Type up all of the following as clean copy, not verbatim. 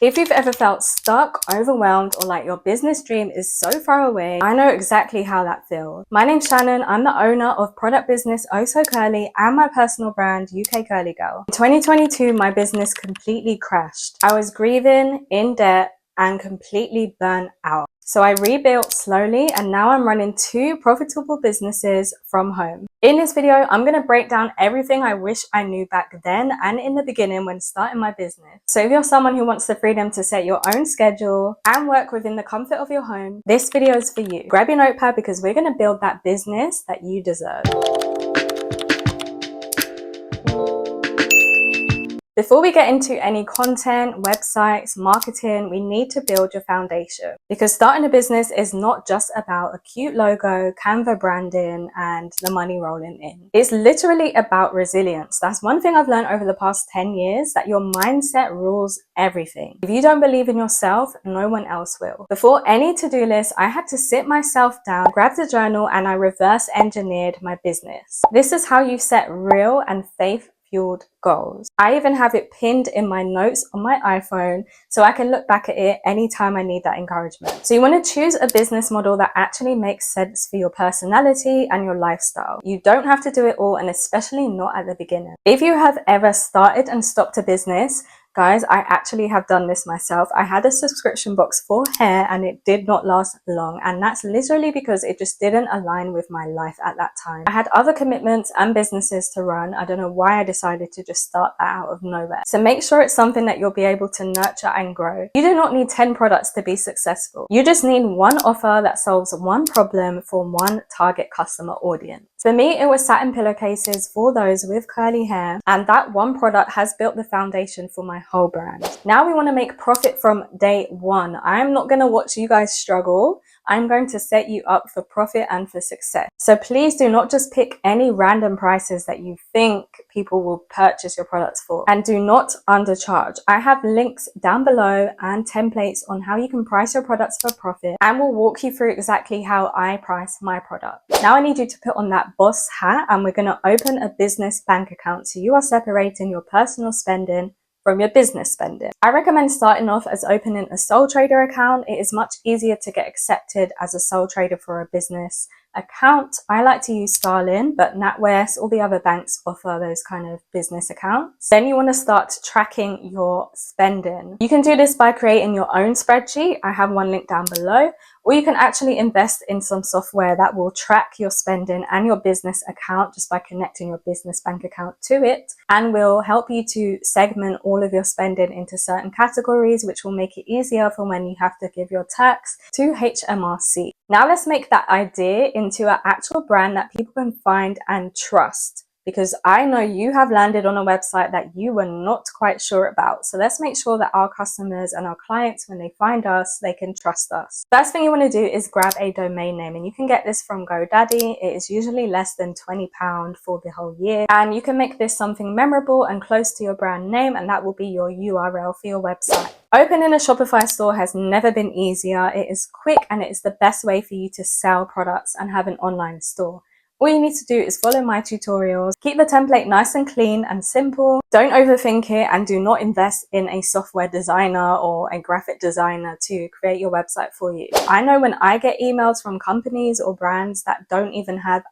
If you've ever felt stuck, overwhelmed, or like your business dream is so far away, I know exactly how that feels. My name's Shannon. I'm the owner of product business Oso Curly and my personal brand UK Curly Girl. In 2022, my business completely crashed. I was grieving, in debt, and completely burnt out. So I rebuilt slowly and now I'm running 2 profitable businesses from home. In this video, I'm going to break down everything I wish I knew back then and in the beginning when starting my business. So if you're someone who wants the freedom to set your own schedule and work within the comfort of your home, this video is for you. Grab your notepad because we're going to build that business that you deserve. Before we get into any content, websites, marketing, we need to build your foundation, because starting a business is not just about a cute logo, Canva branding, and the money rolling in. It's literally about resilience. That's one thing I've learned over the past 10 years, that your mindset rules everything. If you don't believe in yourself, no one else will. Before any to-do list, I had to sit myself down, grab the journal, and I reverse engineered my business. This is how you set real and faith-fueled goals. I even have it pinned in my notes on my iPhone so I can look back at it anytime I need that encouragement. So you want to choose a business model that actually makes sense for your personality and your lifestyle. You don't have to do it all, and especially not at the beginning. If you have ever started and stopped a business, guys, I actually have done this myself. I had a subscription box for hair and it did not last long, and that's literally because it just didn't align with my life at that time. I had other commitments and businesses to run. I don't know why I decided to just start that out of nowhere. So make sure it's something that you'll be able to nurture and grow. You do not need 10 products to be successful. You just need one offer that solves one problem for one target customer audience. For me, it was satin pillowcases for those with curly hair, and that one product has built the foundation for my whole brand. Now we want to make profit from day one. I'm not going to watch you guys struggle. I'm going to set you up for profit and for success. So please do not just pick any random prices that you think people will purchase your products for, and do not undercharge. I have links down below and templates on how you can price your products for profit, and we'll walk you through exactly how I price my product. Now I need you to put on that boss hat, and we're going to open a business bank account. So you are separating your personal spending from your business spending. I recommend starting off as opening a sole trader account. It is much easier to get accepted as a sole trader for a business account. I like to use Starling, but NatWest, all the other banks offer those kind of business accounts. Then you want to start tracking your spending. You can do this by creating your own spreadsheet. I have one link down below. Or you can actually invest in some software that will track your spending and your business account just by connecting your business bank account to it, and will help you to segment all of your spending into certain categories, which will make it easier for when you have to give your tax to HMRC. Now let's make that idea into an actual brand that people can find and trust, because I know you have landed on a website that you were not quite sure about. So let's make sure that our customers and our clients, when they find us, they can trust us. First thing you want to do is grab a domain name, and you can get this from GoDaddy. It is usually less than £20 for the whole year, and you can make this something memorable and close to your brand name, and that will be your URL for your website. Opening a Shopify store has never been easier. It is quick and it is the best way for you to sell products and have an online store. All you need to do is follow my tutorials. Keep the template nice and clean and simple. Don't overthink it, and do not invest in a software designer or a graphic designer to create your website for you. I know when I get emails from companies or brands that don't even have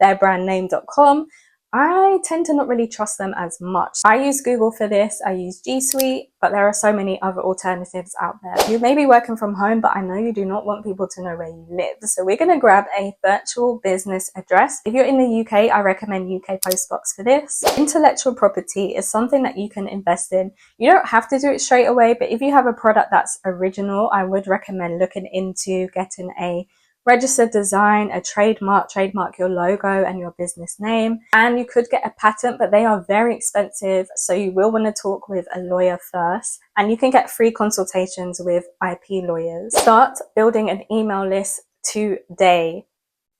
@theirbrandname.com, I tend to not really trust them as much. I use Google for this, I use G Suite, but there are so many other alternatives out there. You may be working from home, but I know you do not want people to know where you live. So we're going to grab a virtual business address. If you're in the UK, I recommend UK Postbox for this. Intellectual property is something that you can invest in. You don't have to do it straight away, but if you have a product that's original, I would recommend looking into getting a registered design, a trademark your logo and your business name. And you could get a patent, but they are very expensive, so you will want to talk with a lawyer first, and you can get free consultations with IP lawyers. Start building an email list today.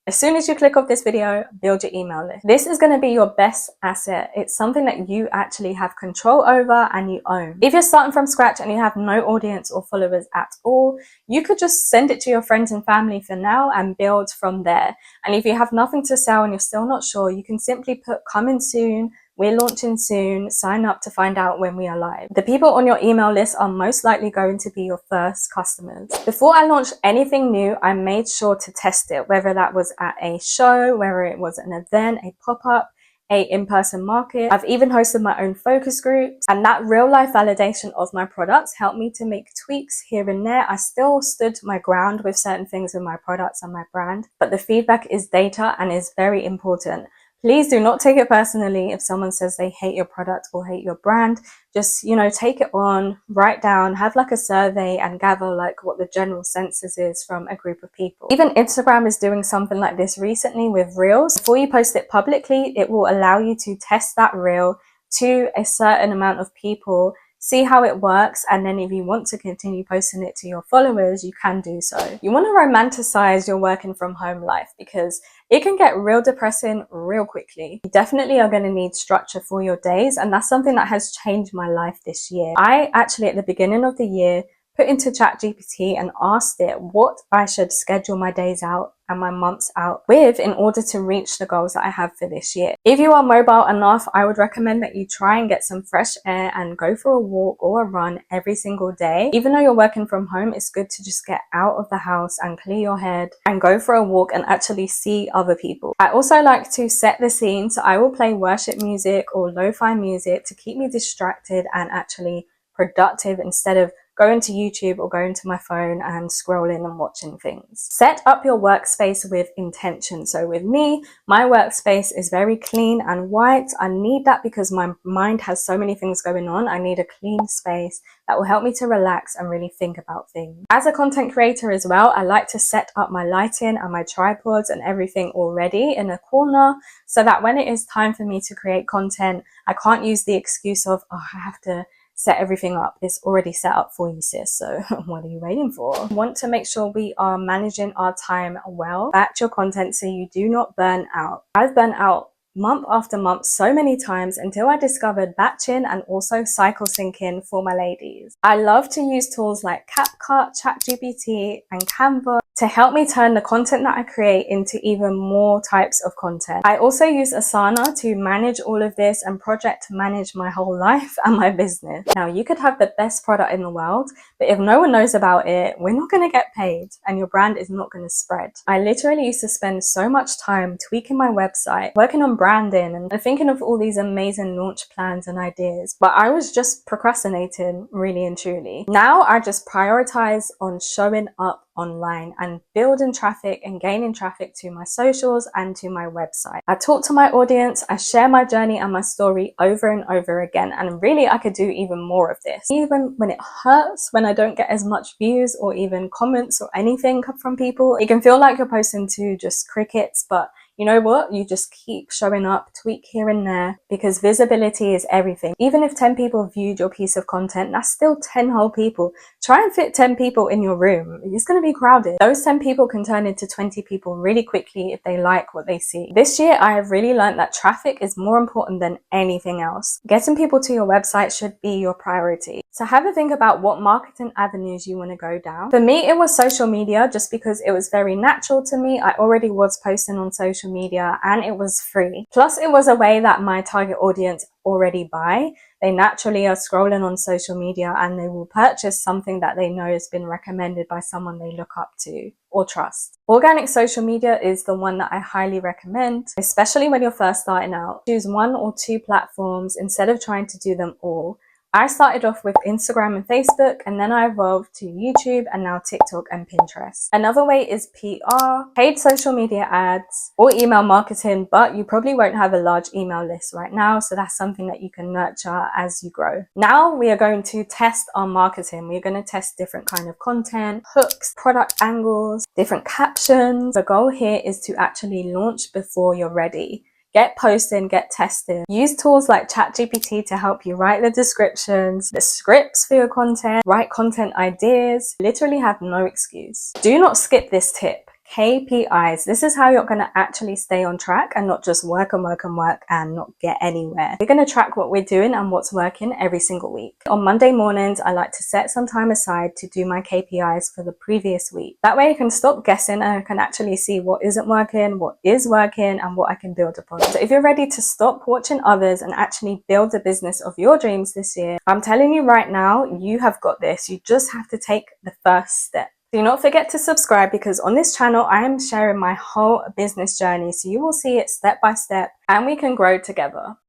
As soon as you click off this video, build your email list. This is going to be your best asset. It's something that you actually have control over and you own. If you're starting from scratch and you have no audience or followers at all, you could just send it to your friends and family for now and build from there. And if you have nothing to sell and you're still not sure, you can simply put coming soon, We're launching soon. Sign up to find out when we are live. The people on your email list are most likely going to be your first customers. Before I launched anything new, I made sure to test it, whether that was at a show, whether it was an event, a pop-up, a in-person market. I've even hosted my own focus groups, and that real-life validation of my products helped me to make tweaks here and there. I still stood my ground with certain things with my products and my brand, but the feedback is data and is very important. Please do not take it personally if someone says they hate your product or hate your brand. Just, take it on, write down, have like a survey and gather like what the general census is from a group of people. Even Instagram is doing something like this recently with Reels. Before you post it publicly, it will allow you to test that Reel to a certain amount of people, see how it works, and then if you want to continue posting it to your followers, you can do so. You want to romanticize your working from home life because it can get real depressing real quickly. You definitely are going to need structure for your days, and that's something that has changed my life this year. I actually, at the beginning of the year, put into ChatGPT and asked it what I should schedule my days out and my months out with in order to reach the goals that I have for this year. If you are mobile enough, I would recommend that you try and get some fresh air and go for a walk or a run every single day. Even though you're working from home, it's good to just get out of the house and clear your head and go for a walk and actually see other people. I also like to set the scene, so I will play worship music or lo-fi music to keep me distracted and actually productive instead of going to YouTube or going to my phone and scrolling and watching things. Set up your workspace with intention. So with me, my workspace is very clean and white. I need that because my mind has so many things going on. I need a clean space that will help me to relax and really think about things. As a content creator as well, I like to set up my lighting and my tripods and everything already in a corner so that when it is time for me to create content, I can't use the excuse of, oh, I have to set everything up. It's already set up for you, sis, so what are you waiting for? Want to make sure we are managing our time well. Batch your content so you do not burn out. I've burnt out month after month so many times until I discovered batching and also cycle syncing for my ladies. I love to use tools like CapCut, ChatGPT and Canva to help me turn the content that I create into even more types of content. I also use Asana to manage all of this and project manage my whole life and my business. Now, you could have the best product in the world, but if no one knows about it, we're not going to get paid and your brand is not going to spread. I literally used to spend so much time tweaking my website, working on branding and thinking of all these amazing launch plans and ideas, but I was just procrastinating really and truly. Now I just prioritize on showing up online and building traffic and gaining traffic to my socials and to my website. I talk to my audience, I share my journey and my story over and over again, and really I could do even more of this. Even when it hurts, when I don't get as much views or even comments or anything from people, it can feel like you're posting to just crickets, but you know what? You just keep showing up, tweak here and there, because visibility is everything. Even if 10 people viewed your piece of content, that's still 10 whole people. Try and fit 10 people in your room. It's going to be crowded. Those 10 people can turn into 20 people really quickly if they like what they see. This year, I have really learned that traffic is more important than anything else. Getting people to your website should be your priority. So have a think about what marketing avenues you want to go down. For me, it was social media just because it was very natural to me. I already was posting on social media and it was free. Plus, it was a way that my target audience already buy. They naturally are scrolling on social media and they will purchase something that they know has been recommended by someone they look up to or trust. Organic social media is the one that I highly recommend, especially when you're first starting out. Choose 1 or 2 platforms instead of trying to do them all. I started off with Instagram and Facebook, and then I evolved to YouTube and now TikTok and Pinterest. Another way is PR, paid social media ads, or email marketing, but you probably won't have a large email list right now, so that's something that you can nurture as you grow. Now we are going to test our marketing. We're going to test different kind of content, hooks, product angles, different captions. The goal here is to actually launch before you're ready. Get posting, get testing. Use tools like ChatGPT to help you write the descriptions, the scripts for your content, write content ideas. Literally have no excuse. Do not skip this tip. KPIs. This is how you're going to actually stay on track and not just work and work and work and not get anywhere. We're going to track what we're doing and what's working every single week. On Monday mornings, I like to set some time aside to do my KPIs for the previous week. That way I can stop guessing and I can actually see what isn't working, what is working, and what I can build upon. So if you're ready to stop watching others and actually build the business of your dreams this year, I'm telling you right now, you have got this. You just have to take the first step. Do not forget to subscribe, because on this channel, I am sharing my whole business journey. So you will see it step by step and we can grow together.